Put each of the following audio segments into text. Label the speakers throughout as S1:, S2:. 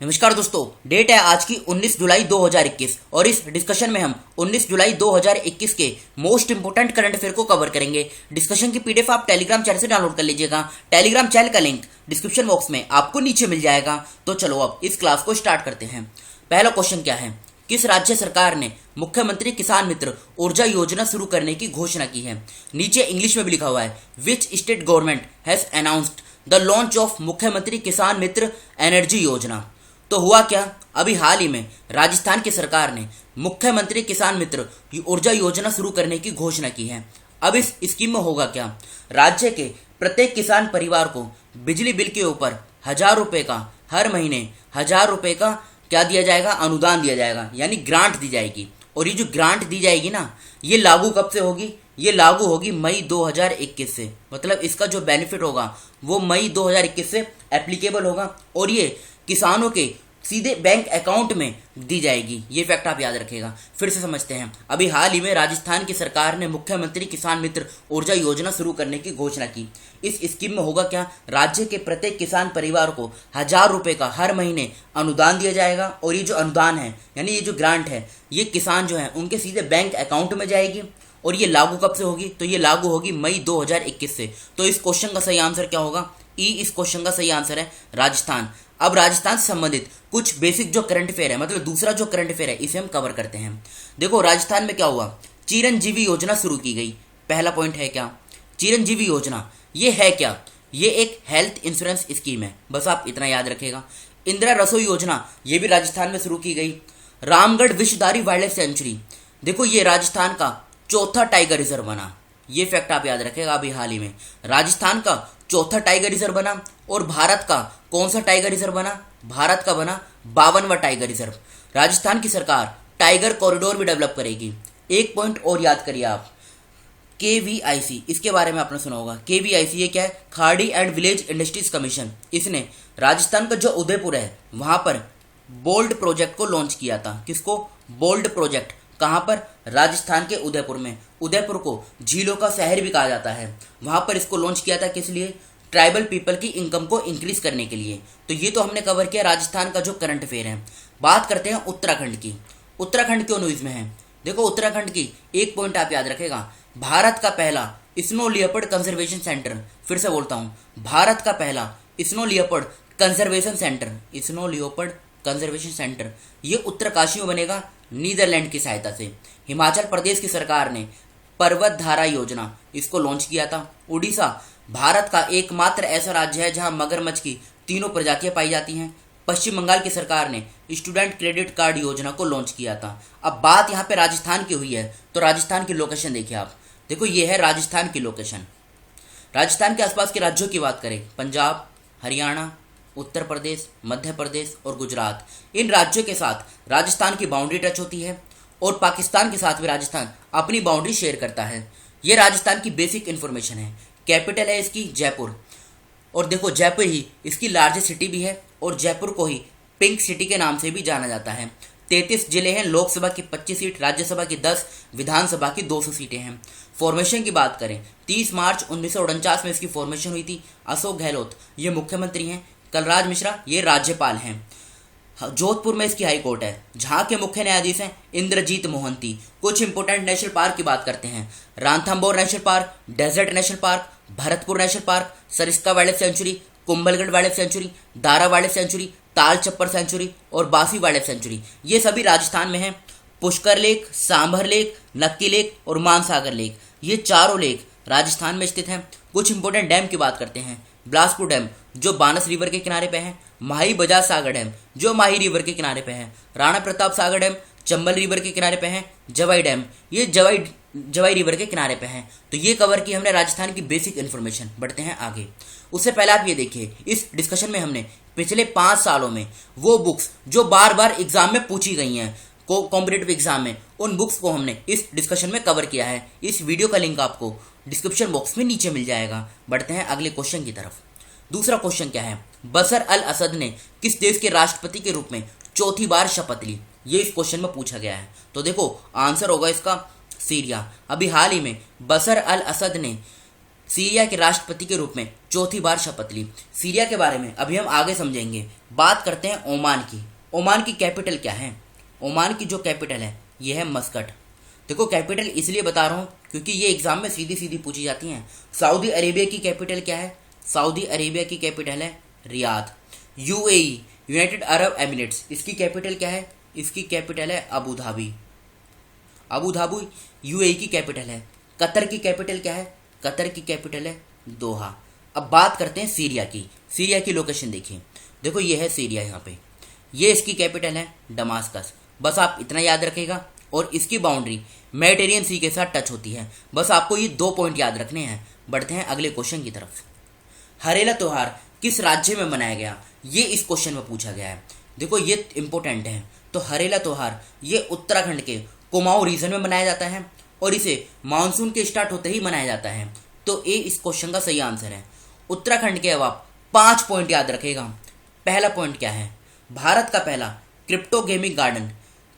S1: नमस्कार दोस्तों, डेट है आज की 19 जुलाई 2021 और इस डिस्कशन में हम 19 जुलाई 2021 के मोस्ट इंपोर्टेंट करंट अफेयर को कवर करेंगे। डिस्कशन की पीडीएफ आप टेलीग्राम चैनल से डाउनलोड कर लीजिएगा। टेलीग्राम चैनल का लिंक डिस्क्रिप्शन बॉक्स में आपको नीचे मिल जाएगा। तो चलो अब इस क्लास को स्टार्ट करते हैं। पहला क्वेश्चन क्या है, किस राज्य सरकार ने मुख्यमंत्री किसान मित्र ऊर्जा योजना शुरू करने की घोषणा की है। नीचे इंग्लिश में भी लिखा हुआ है, which state government has announced the launch of मुख्यमंत्री किसान मित्र एनर्जी योजना। तो हुआ क्या, अभी हाल ही में राजस्थान की सरकार ने मुख्यमंत्री किसान मित्र ऊर्जा योजना शुरू करने की घोषणा की है। अब इस स्कीम में होगा क्या, राज्य के प्रत्येक किसान परिवार को बिजली बिल के ऊपर 1,000 रुपये का हर महीने 1,000 रुपये का क्या दिया जाएगा, अनुदान दिया जाएगा, यानी ग्रांट दी जाएगी। और ये जो ग्रांट दी जाएगी ना, ये लागू कब से होगी, ये लागू होगी मई 2021 से। मतलब इसका जो बेनिफिट होगा वो मई 2021 से एप्लीकेबल होगा और ये किसानों के सीधे बैंक अकाउंट में दी जाएगी। ये फैक्ट आप याद रखिएगा। फिर से समझते हैं, अभी हाल ही में राजस्थान की सरकार ने मुख्यमंत्री किसान मित्र ऊर्जा योजना शुरू करने की घोषणा की। इस स्कीम में होगा क्या, राज्य के प्रत्येक किसान परिवार को 1,000 रुपये का हर महीने अनुदान दिया जाएगा और ये जो अनुदान है यानी ये जो ग्रांट है ये किसान जो है उनके सीधे बैंक अकाउंट में जाएगी। और ये लागू कब से होगी, तो ये लागू होगी मई 2021 से। तो इस क्वेश्चन का सही आंसर क्या होगा, ई इस क्वेश्चन का सही आंसर है राजस्थान। अब राजस्थान से संबंधित कुछ बेसिक जो करंट अफेयर है, मतलब दूसरा जो करंट अफेयर है, इसे हम कवर करते हैं। देखो राजस्थान में क्या हुआ, चिरंजीवी योजना शुरू की गई। पहला पॉइंट है क्या, चिरंजीवी योजना ये है क्या, ये एक हेल्थ इंश्योरेंस स्कीम है, बस आप इतना याद रखेगा। इंदिरा रसोई योजना ये भी राजस्थान में शुरू की गई। Ramgarh Vishdhari wild life sanctuary, देखो ये राजस्थान का चौथा टाइगर रिजर्व बना। ये फैक्ट आप याद रखेगा। अभी हाल ही में राजस्थान का चौथा टाइगर रिजर्व बना और भारत का कौन सा टाइगर रिजर्व बना, भारत का बना 52वां टाइगर रिजर्व। राजस्थान की सरकार टाइगर कॉरिडोर भी डेवलप करेगी। एक पॉइंट और याद करिए आप, KVIC, इसके बारे में आपने सुना होगा। KVIC ये क्या है, खाड़ी एंड विलेज इंडस्ट्रीज कमीशन। इसने राजस्थान का जो उदयपुर है वहां पर बोल्ड प्रोजेक्ट को लॉन्च किया था। किसको, बोल्ड प्रोजेक्ट, कहां पर, राजस्थान के उदयपुर में। उदयपुर को झीलों का शहर भी कहा जाता है। वहां पर इसको लॉन्च किया था, किस लिए, ट्राइबल पीपल की इनकम को इंक्रीज करने के लिए। तो ये तो हमने कवर किया राजस्थान का जो करंट अफेयर है। बात करते हैं उत्तराखंड की। उत्तराखंड क्यों न्यूज में है, देखो उत्तराखंड की एक पॉइंट आप याद रखेगा, भारत का पहला स्नो लियोपर्ड कंजर्वेशन सेंटर। फिर से बोलता हूं, भारत का पहला snow leopard conservation centre, snow leopard conservation centre, ये उत्तरकाशी में बनेगा नीदरलैंड की सहायता से। हिमाचल प्रदेश की सरकार ने पर्वत धारा योजना इसको लॉन्च किया था। उड़ीसा भारत का एकमात्र ऐसा राज्य है जहां मगरमच्छ की तीनों प्रजातियां पाई जाती हैं। पश्चिम बंगाल की सरकार ने स्टूडेंट क्रेडिट कार्ड योजना को लॉन्च किया था। अब बात यहाँ पे राजस्थान की हुई है, तो राजस्थान की लोकेशन देखिए आप, देखो ये है राजस्थान की लोकेशन। राजस्थान के आसपास के राज्यों की बात करें, पंजाब, हरियाणा, उत्तर प्रदेश, मध्य प्रदेश और गुजरात, इन राज्यों के साथ राजस्थान की बाउंड्री टच होती है और पाकिस्तान के साथ भी राजस्थान अपनी बाउंड्री शेयर करता है। ये राजस्थान की बेसिक इन्फॉर्मेशन है। कैपिटल है इसकी जयपुर, और देखो जयपुर ही इसकी लार्जेस्ट सिटी भी है और जयपुर को ही पिंक सिटी के नाम से भी जाना जाता है। 33 जिले हैं, लोकसभा की 25 सीट, राज्यसभा की 10, विधानसभा की 200 सीटें हैं। फॉर्मेशन की बात करें, 30 मार्च 1949 में इसकी फॉर्मेशन हुई थी। अशोक गहलोत ये मुख्यमंत्री हैं, कलराज मिश्रा ये राज्यपाल हैं। जोधपुर में इसकी हाई कोर्ट है, जहां के मुख्य न्यायाधीश हैं इंद्रजीत मोहंती। कुछ इंपोर्टेंट नेशनल पार्क की बात करते हैं, Ranthambore national park, desert national park, Bharatpur national park, Sariska wildlife sanctuary, Kumbhalgarh wildlife sanctuary, Darrah wildlife sanctuary, Tal Chhapar century और बासी वाइल्ड लाइफ सेंचुरी, ये सभी राजस्थान में हैं। पुष्कर लेक, सांभर लेक, नक्की लेक और मानसागर लेक, ये चारों लेक राजस्थान में स्थित हैं। कुछ इंपोर्टेंट डैम की बात करते हैं, बिलासपुर डैम जो बानस रिवर के किनारे पे है, माही बजाज सागर डैम जो माही रिवर के किनारे पे है, राणा प्रताप सागर डैम चंबल रिवर के किनारे पे है, जवाई डैम ये जवाई रिवर के किनारे पे है। तो ये कवर की हमने राजस्थान की बेसिक इन्फॉर्मेशन। बढ़ते हैं आगे। उससे पहले आप ये देखिए, इस डिस्कशन में हमने पिछले 5 सालों में वो बुक्स जो बार बार एग्जाम में पूछी गई हैं, कॉम्पिटेटिव एग्जाम में, उन बुक्स को हमने इस डिस्कशन में कवर किया है। इस वीडियो का लिंक आपको डिस्क्रिप्शन बॉक्स में नीचे मिल जाएगा। बढ़ते हैं अगले क्वेश्चन की तरफ। दूसरा क्वेश्चन क्या है, बशर अल असद ने किस देश के राष्ट्रपति के रूप में चौथी बार शपथ ली, ये इस क्वेश्चन में पूछा गया है। तो देखो आंसर होगा इसका सीरिया। अभी हाल ही में बशर अल असद ने सीरिया के राष्ट्रपति के रूप में चौथी बार शपथ ली। सीरिया के बारे में अभी हम आगे समझेंगे। बात करते हैं ओमान की। ओमान की कैपिटल क्या है? ओमान की जो कैपिटल है ये है मस्कट। देखो कैपिटल इसलिए बता रहा हूँ क्योंकि ये एग्जाम में सीधी सीधी पूछी जाती हैं। सऊदी अरेबिया की कैपिटल क्या है? सऊदी अरेबिया की कैपिटल है Riyadh. UAE, United Arab Emirates, इसकी कैपिटल क्या है? इसकी कैपिटल है Abu Dhabi. Abu Dhabi UAE की कैपिटल है। कतर की कैपिटल क्या है? कतर की कैपिटल है दोहा। अब बात करते हैं सीरिया की। सीरिया की लोकेशन देखिए। देखो ये है सीरिया, यहाँ पे ये इसकी कैपिटल है दमास्कस। बस आप इतना याद रखेगा। और इसकी बाउंड्री मेडिटेरियन सी के साथ टच होती है। बस आपको ये 2 पॉइंट याद रखने हैं। बढ़ते हैं अगले क्वेश्चन की तरफ। हरेला त्योहार किस राज्य में मनाया गया? ये इस क्वेश्चन में पूछा गया है। देखो ये इंपॉर्टेंट है। तो हरेला त्योहार ये उत्तराखंड के कुमाऊं रीजन में मनाया जाता है और इसे मानसून के स्टार्ट होते ही मनाया जाता है। तो ए इस क्वेश्चन का सही आंसर है। उत्तराखंड के अब आप 5 पॉइंट याद रखेगा। पहला पॉइंट क्या है? भारत का पहला क्रिप्टोगेमिक गार्डन।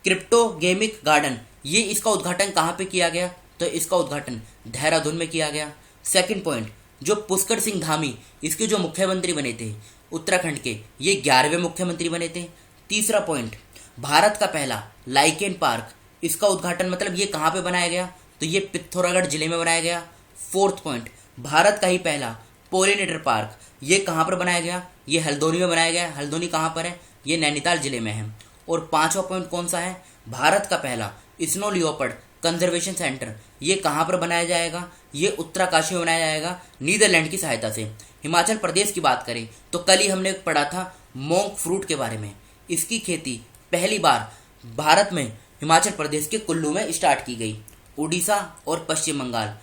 S1: क्रिप्टोगेमिक गार्डन ये इसका उद्घाटन कहाँ पे किया गया? तो इसका उद्घाटन देहरादून में किया गया। सेकंड पॉइंट, जो पुष्कर सिंह धामी इसके जो मुख्यमंत्री बने थे उत्तराखंड के, ये 11वें मुख्यमंत्री बने थे। तीसरा पॉइंट, भारत का पहला लाइकेन पार्क, इसका उद्घाटन मतलब ये कहाँ पे बनाया गया? तो ये पिथौरागढ़ जिले में बनाया गया। फोर्थ पॉइंट, भारत का ही पहला पोलिनेटर पार्क, ये कहाँ पर बनाया गया? ये हल्द्वानी में बनाया गया। हल्द्वानी कहाँ पर है? ये नैनीताल जिले में है। और 5वां पॉइंट कौन सा है? भारत का पहला स्नो लियोपर्ड कंजर्वेशन सेंटर, ये कहाँ पर बनाया जाएगा? ये उत्तराकाशी में बनाया जाएगा नीदरलैंड की सहायता से। हिमाचल प्रदेश की बात करें तो कल ही हमने पढ़ा था मोंक फ्रूट के बारे में। इसकी खेती पहली बार भारत में हिमाचल प्रदेश के कुल्लू में स्टार्ट की गई। उड़ीसा और पश्चिम बंगाल,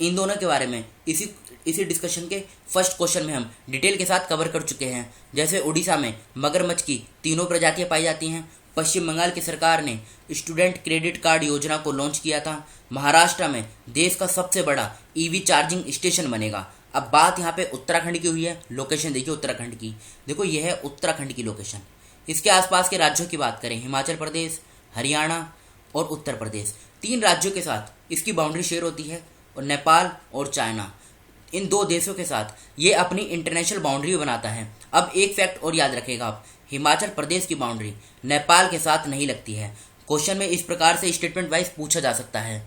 S1: इन दोनों के बारे में इसी डिस्कशन के फर्स्ट क्वेश्चन में हम डिटेल के साथ कवर कर चुके हैं। जैसे उड़ीसा में मगरमच्छ की 3 प्रजातियां पाई जाती हैं। पश्चिम बंगाल की सरकार ने स्टूडेंट क्रेडिट कार्ड योजना को लॉन्च किया था। महाराष्ट्र में देश का सबसे बड़ा ईवी चार्जिंग स्टेशन बनेगा। अब बात यहाँ पे उत्तराखंड की हुई है। लोकेशन देखिए उत्तराखंड की। देखो यह है उत्तराखंड की लोकेशन। इसके आसपास के राज्यों की बात करें, हिमाचल प्रदेश, हरियाणा और उत्तर प्रदेश, 3 राज्यों के साथ इसकी बाउंड्री शेयर होती है। और नेपाल और चाइना, इन 2 देशों के साथ ये अपनी इंटरनेशनल बाउंड्री बनाता है। अब एक फैक्ट और याद रखेगा आप, हिमाचल प्रदेश की बाउंड्री नेपाल के साथ नहीं लगती है। क्वेश्चन में इस प्रकार से स्टेटमेंट वाइज पूछा जा सकता है।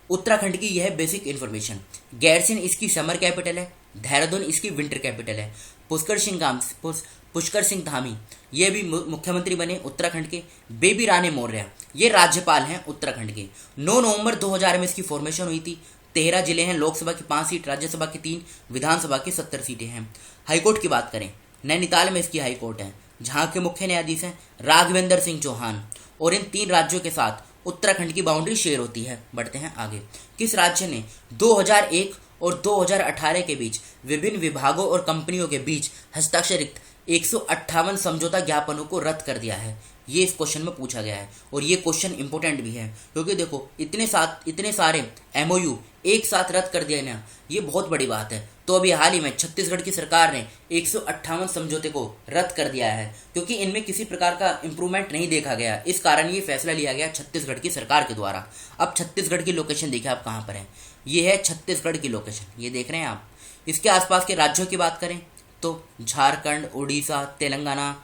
S1: उत्तराखंड की यह बेसिक इन्फॉर्मेशन। गैरसैंण इसकी समर कैपिटल है। देहरादून इसकी विंटर कैपिटल है। पुष्कर सिंह धामी ये भी मुख्यमंत्री बने उत्तराखंड के। बेबी रानी मौर्य ये राज्यपाल हैं उत्तराखंड के। 9 नवंबर 2000 में इसकी फॉर्मेशन हुई थी। 13 जिले हैं, लोकसभा की 5 सीट, राज्यसभा की 3, विधानसभा की 70 सीटें हैं। हाईकोर्ट की बात करें, नैनीताल में इसकी हाईकोर्ट है, जहां के मुख्य न्यायाधीश हैं राघवेंद्र सिंह चौहान। और इन 3 राज्यों के साथ उत्तराखंड की बाउंड्री शेयर होती है। बढ़ते हैं आगे। किस राज्य ने 2001 और 2018 के बीच विभिन्न विभागों और कंपनियों के बीच हस्ताक्षरित 158 समझौता ज्ञापनों को रद्द कर दिया है? ये इस क्वेश्चन में पूछा गया है। और ये क्वेश्चन इंपॉर्टेंट भी है क्योंकि देखो इतने सारे एमओयू एक साथ रद्द कर दिया ना, ये बहुत बड़ी बात है। तो अभी हाल ही में छत्तीसगढ़ की सरकार ने 158 समझौते को रद्द कर दिया है क्योंकि इनमें किसी प्रकार का इंप्रूवमेंट नहीं देखा गया। इस कारण ये फैसला लिया गया छत्तीसगढ़ की सरकार के द्वारा। अब छत्तीसगढ़ की लोकेशन देखिए आप कहाँ पर है। ये है छत्तीसगढ़ की लोकेशन, ये देख रहे हैं आप। इसके आसपास के राज्यों की बात करें तो झारखंड, उड़ीसा, तेलंगाना,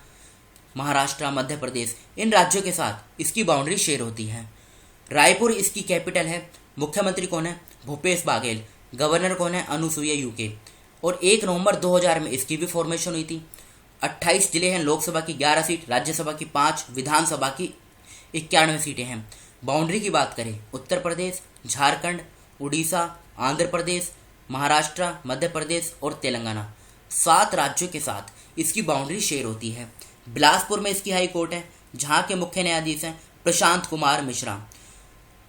S1: महाराष्ट्र, मध्य प्रदेश, इन राज्यों के साथ इसकी बाउंड्री शेयर होती है। रायपुर इसकी कैपिटल है। मुख्यमंत्री कौन है? भूपेश बाघेल। गवर्नर कौन है? अनुसुईया यूके। और 1 नवंबर 2000 में इसकी भी फॉर्मेशन हुई थी। 28 जिले हैं, लोकसभा की 11 सीट, राज्यसभा की 5, विधानसभा की 91 सीटें हैं। बाउंड्री की बात करें, उत्तर प्रदेश, झारखंड, उड़ीसा, आंध्र प्रदेश, महाराष्ट्र, मध्य प्रदेश और तेलंगाना, 7 राज्यों के साथ इसकी बाउंड्री शेयर होती है। बिलासपुर में इसकी हाई कोर्ट है, जहां के मुख्य न्यायाधीश हैं प्रशांत कुमार मिश्रा।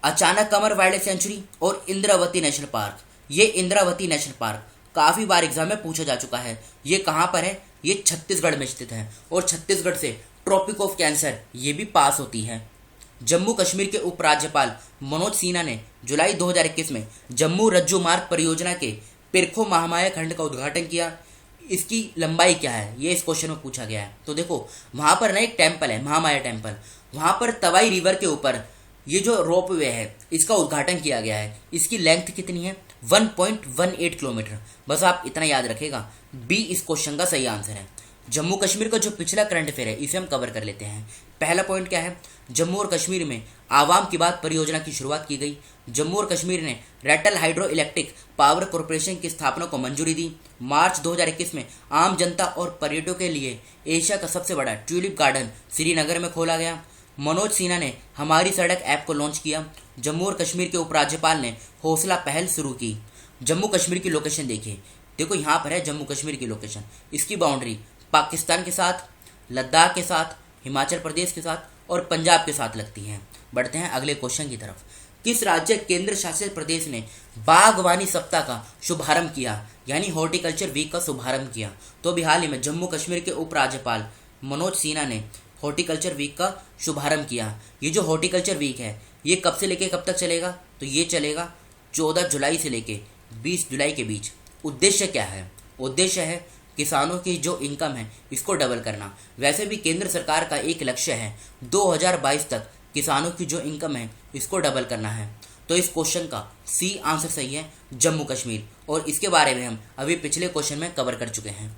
S1: अचानक कमर वाइल्ड लाइफ सेंचुरी और इंद्रावती नेशनल पार्क, ये इंद्रावती नेशनल पार्क काफी बार एग्जाम में पूछा जा चुका है। ये कहां पर है? ये छत्तीसगढ़ में स्थित है। और छत्तीसगढ़ से ट्रॉपिक ऑफ कैंसर ये भी पास होती है। जम्मू कश्मीर के उपराज्यपाल मनोज सिन्हा ने जुलाई 2021 में जम्मू रज्जू मार्ग परियोजना के पिरखो महामाया खंड का उद्घाटन किया। इसकी लंबाई क्या है? ये इस क्वेश्चन में पूछा गया है। तो देखो वहां पर ना एक टेम्पल है, महामाया टेम्पल। वहां पर तवाई रिवर के ऊपर ये जो रोप वे है इसका उद्घाटन किया गया है, इसकी लेंथ कितनी है? 1.18 किलोमीटर। बस आप इतना याद रखेगा, बी इस क्वेश्चन का सही आंसर है। जम्मू कश्मीर का जो पिछला करंट अफेयर है इसे हम कवर कर लेते हैं। पहला पॉइंट क्या है? जम्मू और कश्मीर में आवाम की बात परियोजना की शुरुआत की गई। जम्मू और कश्मीर ने Ratle hydro electric power corporation की स्थापना को मंजूरी दी। मार्च 2021 में आम जनता और पर्यटकों के लिए एशिया का सबसे बड़ा ट्यूलिप गार्डन श्रीनगर में खोला गया। मनोज सिन्हा ने हमारी सड़क ऐप को लॉन्च किया। जम्मू और कश्मीर के उपराज्यपाल ने हौसला पहल शुरू की। जम्मू कश्मीर की लोकेशन देखिए, देखो यहाँ पर है जम्मू कश्मीर की लोकेशन। इसकी बाउंड्री पाकिस्तान के साथ, लद्दाख के साथ, हिमाचल प्रदेश के साथ और पंजाब के साथ लगती है। बढ़ते हैं अगले क्वेश्चन की तरफ। किस राज्य केंद्र शासित प्रदेश ने बागवानी सप्ताह का शुभारंभ किया, यानी हॉर्टिकल्चर वीक का शुभारंभ किया? तो अभी हाल ही में जम्मू कश्मीर के उपराज्यपाल मनोज सिन्हा ने हॉर्टिकल्चर वीक का शुभारंभ किया। ये जो हॉर्टिकल्चर वीक है ये कब से लेके कब तक चलेगा? तो ये चलेगा 14 जुलाई से लेके 20 जुलाई के बीच। उद्देश्य क्या है? उद्देश्य है किसानों की जो इनकम है इसको डबल करना। वैसे भी केंद्र सरकार का एक लक्ष्य है 2022 तक किसानों की जो इनकम है इसको डबल करना है। तो इस क्वेश्चन का सी आंसर सही है, जम्मू कश्मीर। और इसके बारे में हम अभी पिछले क्वेश्चन में कवर कर चुके हैं।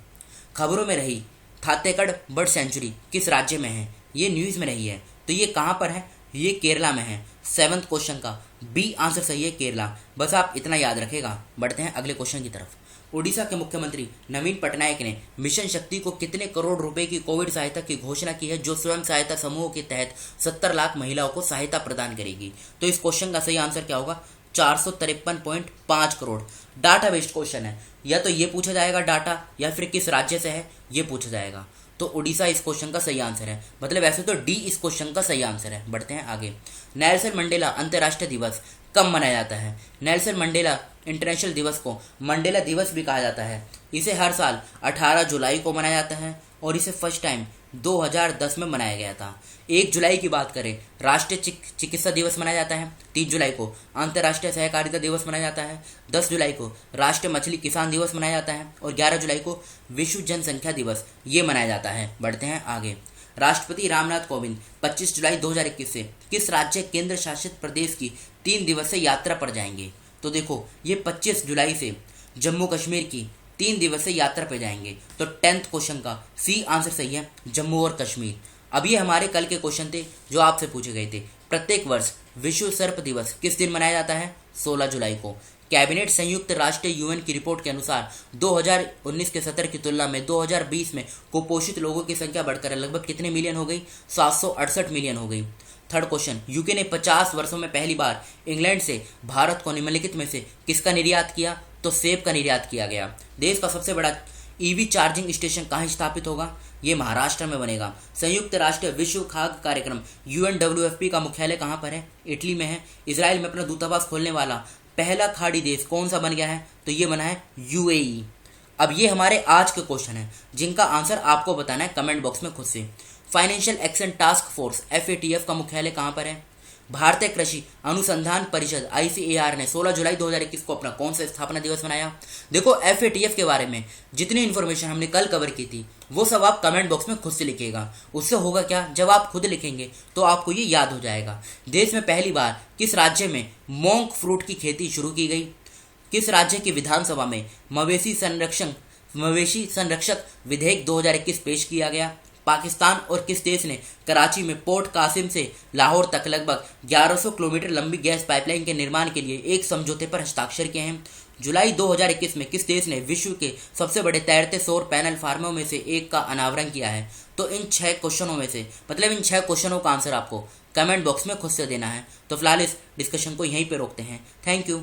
S1: खबरों में रही थातेकड़ बर्ड सेंचुरी किस राज्य में है? ये न्यूज़ में रही है, तो ये कहाँ पर है? ये केरला में है। 7th क्वेश्चन का बी आंसर सही है, केरला। बस आप इतना याद रखेगा। बढ़ते हैं अगले क्वेश्चन की तरफ। उड़ीसा के मुख्यमंत्री नवीन पटनायक ने मिशन शक्ति को कितने करोड़ रुपए की कोविड सहायता की घोषणा की है, जो स्वयं सहायता समूहों के तहत 70 लाख महिलाओं को सहायता प्रदान करेगी? तो इस क्वेश्चन का सही आंसर क्या होगा? 453.5 करोड़। डाटा बेस्ड क्वेश्चन है, या तो ये पूछा जाएगा डाटा, या फिर किस राज्य से है ये पूछा जाएगा। तो उड़ीसा इस क्वेश्चन का सही आंसर है। मतलब ऐसे तो डी इस क्वेश्चन का सही आंसर है। बढ़ते हैं आगे। नेल्सन मंडेला अंतर्राष्ट्रीय दिवस कब मनाया जाता है? नेल्सन मंडेला इंटरनेशनल दिवस को मंडेला दिवस भी कहा जाता है। इसे हर साल 18 जुलाई को मनाया जाता है और इसे फर्स्ट टाइम 2010 में मनाया गया था। 1 जुलाई की बात करें, राष्ट्रीय चिकित्सा दिवस मनाया जाता है। 3 जुलाई को अंतर्राष्ट्रीय सहकारिता दिवस मनाया जाता है। 10 जुलाई को राष्ट्रीय मछली किसान दिवस मनाया जाता है और 11 जुलाई को विश्व जनसंख्या दिवस ये मनाया जाता है। बढ़ते हैं आगे। राष्ट्रपति रामनाथ कोविंद 25 जुलाई 2021 से किस राज्य केंद्र शासित प्रदेश की 3 दिवसीय यात्रा पर जाएंगे? तो देखो ये 25 जुलाई से जम्मू कश्मीर की 3 दिवसीय यात्रा पर जाएंगे। तो 10th क्वेश्चन का सी आंसर सही है, जम्मू और कश्मीर। अब ये हमारे कल के क्वेश्चन थे जो आपसे पूछे गए थे। प्रत्येक वर्ष विश्व सर्प दिवस किस दिन मनाया जाता है? 16 जुलाई को। कैबिनेट संयुक्त राष्ट्र यूएन की रिपोर्ट के अनुसार 2019 के सत्र की तुलना में 2020 में कुपोषित लोगों की संख्या बढ़कर लगभग कितने मिलियन हो गई? 768 मिलियन हो गई। 3rd क्वेश्चन, यूके ने 50 वर्षों में पहली बार इंग्लैंड से भारत को निम्नलिखित में से किसका निर्यात किया? तो सेब का निर्यात किया गया। देश का सबसे बड़ा ईवी चार्जिंग स्टेशन कहाँ स्थापित होगा? ये महाराष्ट्र में बनेगा। संयुक्त राष्ट्र विश्व खाद्य कार्यक्रम UNWFP का मुख्यालय कहाँ पर है? इटली में है। इजराइल में अपना दूतावास खोलने वाला पहला खाड़ी देश कौन सा बन गया है? तो ये बना है UAE। अब ये हमारे आज के क्वेश्चन हैं जिनका आंसर आपको बताना है कमेंट बॉक्स में खुद से। Financial action task force FATF का मुख्यालय कहाँ पर है? भारतीय कृषि अनुसंधान परिषद ICAR ने 16 जुलाई 2021 को अपना कौन सा स्थापना दिवस मनाया? देखो FATF के बारे में जितनी इन्फॉर्मेशन हमने कल कवर की थी वो सब आप कमेंट बॉक्स में खुद से लिखिएगा। उससे होगा क्या, जब आप खुद लिखेंगे तो आपको ये याद हो जाएगा। देश में पहली बार किस राज्य में मोंक फ्रूट की खेती शुरू की गई? किस राज्य की विधानसभा में मवेशी संरक्षक विधेयक 2021 पेश किया गया? पाकिस्तान और किस देश ने कराची में पोर्ट कासिम से लाहौर तक लगभग 1100 किलोमीटर लंबी गैस पाइपलाइन के निर्माण के लिए एक समझौते पर हस्ताक्षर किए हैं? जुलाई 2021 में किस देश ने विश्व के सबसे बड़े तैरते सौर पैनल फार्मों में से एक का अनावरण किया है? तो इन 6 क्वेश्चनों में से, मतलब इन 6 क्वेश्चनों का आंसर आपको कमेंट बॉक्स में खुद से देना है। तो फिलहाल इस डिस्कशन को यहीं पे रोकते हैं। Thank you.